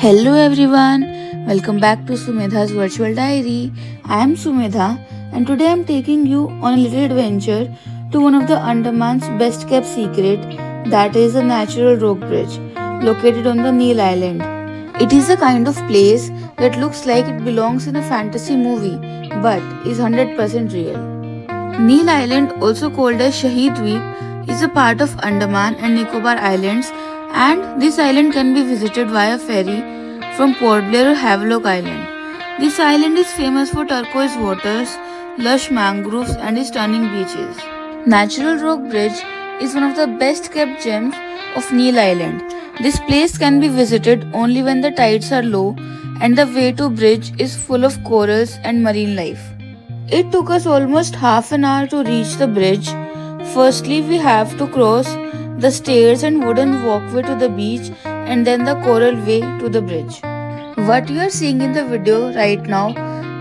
Hello everyone, welcome back to Sumedha's Virtual Diary. I am Sumedha and today I am taking you on a little adventure to one of the Andaman's best kept secret, that is the natural rock bridge located on the Neil Island. It is a kind of place that looks like it belongs in a fantasy movie but is 100% real. Neil Island, also called as Shahid Dweep, is a part of Andaman and Nicobar Islands, and this island can be visited via ferry from Port Blair or Havelock Island. This island is famous for turquoise waters, lush mangroves, and stunning beaches. Natural Rock Bridge is one of the best kept gems of Neil Island. This place can be visited only when the tides are low and the way to bridge is full of corals and marine life. It took us almost half an hour to reach the bridge. Firstly, we have to cross the stairs and wooden walkway to the beach and then the coral way to the bridge. What you are seeing in the video right now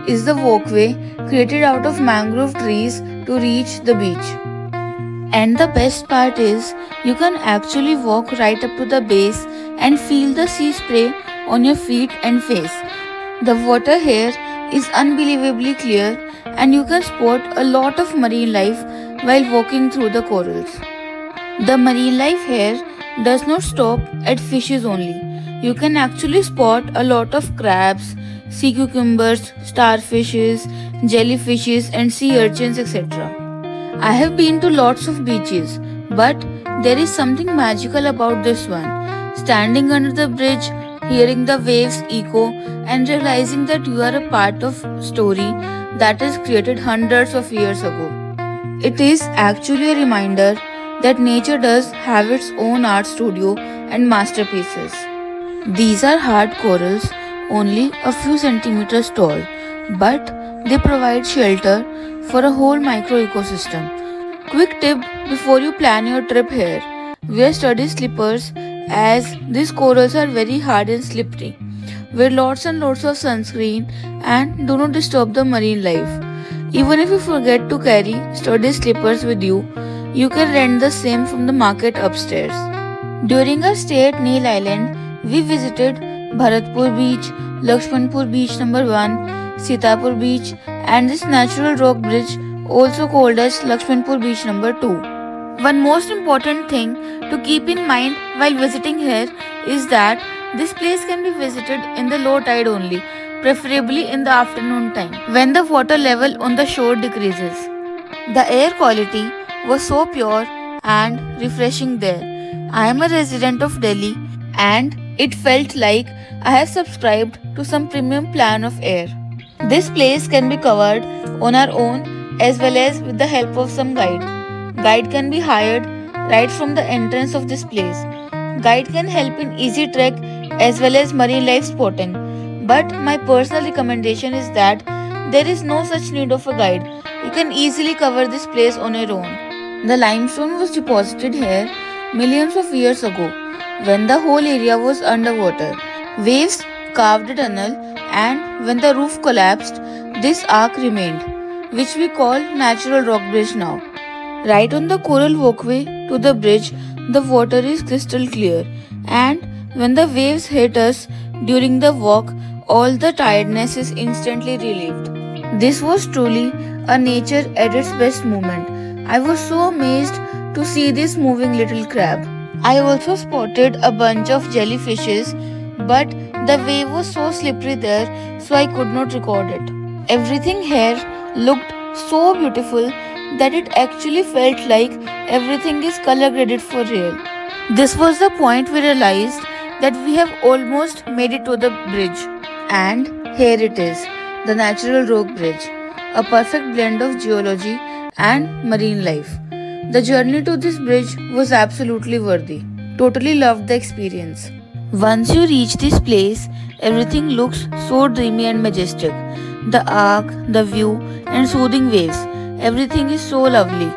is the walkway created out of mangrove trees to reach the beach. And the best part is you can actually walk right up to the base and feel the sea spray on your feet and face. The water here is unbelievably clear and you can spot a lot of marine life while walking through the corals. The marine life here does not stop at fishes only. You can actually spot a lot of crabs, sea cucumbers, starfishes, jellyfishes, and sea urchins, etc. I have been to lots of beaches, but there is something magical about this one. Standing under the bridge, hearing the waves echo, and realizing that you are a part of a story that is created hundreds of years ago. It is actually a reminder that nature does have its own art studio and masterpieces. These are hard corals, only a few centimeters tall, but they provide shelter for a whole micro ecosystem. Quick tip before you plan your trip here: wear sturdy slippers as these corals are very hard and slippery. Wear lots and lots of sunscreen and do not disturb the marine life. Even if you forget to carry sturdy slippers with you, you can rent the same from the market upstairs. During our stay at Neil Island, we visited Bharatpur Beach, Lakshmanpur Beach number 1, Sitapur Beach, and this natural rock bridge, also called as Lakshmanpur Beach number 2. One most important thing to keep in mind while visiting here is that this place can be visited in the low tide only, preferably in the afternoon time, when the water level on the shore decreases. The air quality was so pure and refreshing there. I am a resident of Delhi and it felt like I have subscribed to some premium plan of air. This place can be covered on our own as well as with the help of some guide. Guide can be hired right from the entrance of this place. Guide can help in easy trek as well as marine life spotting. But my personal recommendation is that there is no such need of a guide. You can easily cover this place on your own. The limestone was deposited here millions of years ago when the whole area was underwater. Waves carved a tunnel, and when the roof collapsed, this arc remained, which we call Natural Rock Bridge now. Right on the coral walkway to the bridge, the water is crystal clear, and when the waves hit us during the walk, all the tiredness is instantly relieved. This was truly a nature at its best moment. I was so amazed to see this moving little crab. I also spotted a bunch of jellyfishes, but the wave was so slippery there, so I could not record it. Everything here looked so beautiful that it actually felt like everything is color graded for real. This was the point we realized that we have almost made it to the bridge. And here it is, the Natural Rock Bridge, a perfect blend of geology and marine life. The journey to this bridge was absolutely worthy. Totally loved the experience. Once you reach this place, everything looks so dreamy and majestic. The arc, the view, and soothing waves, everything is so lovely.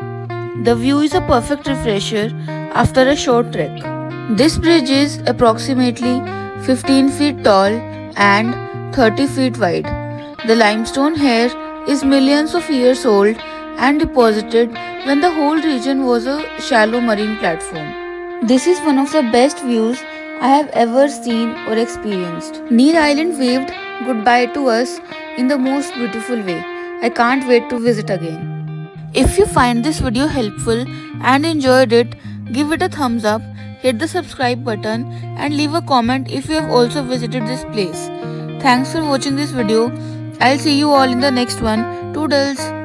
The view is a perfect refresher after a short trek. This bridge is approximately 15 feet tall and 30 feet wide. The limestone here is millions of years old and deposited when the whole region was a shallow marine platform. This is one of the best views I have ever seen or experienced. Neer Island waved goodbye to us in the most beautiful way. I can't wait to visit again. If you find this video helpful and enjoyed it, give it a thumbs up, hit the subscribe button and leave a comment if you have also visited this place. Thanks for watching this video. I'll see you all in the next one. Toodles!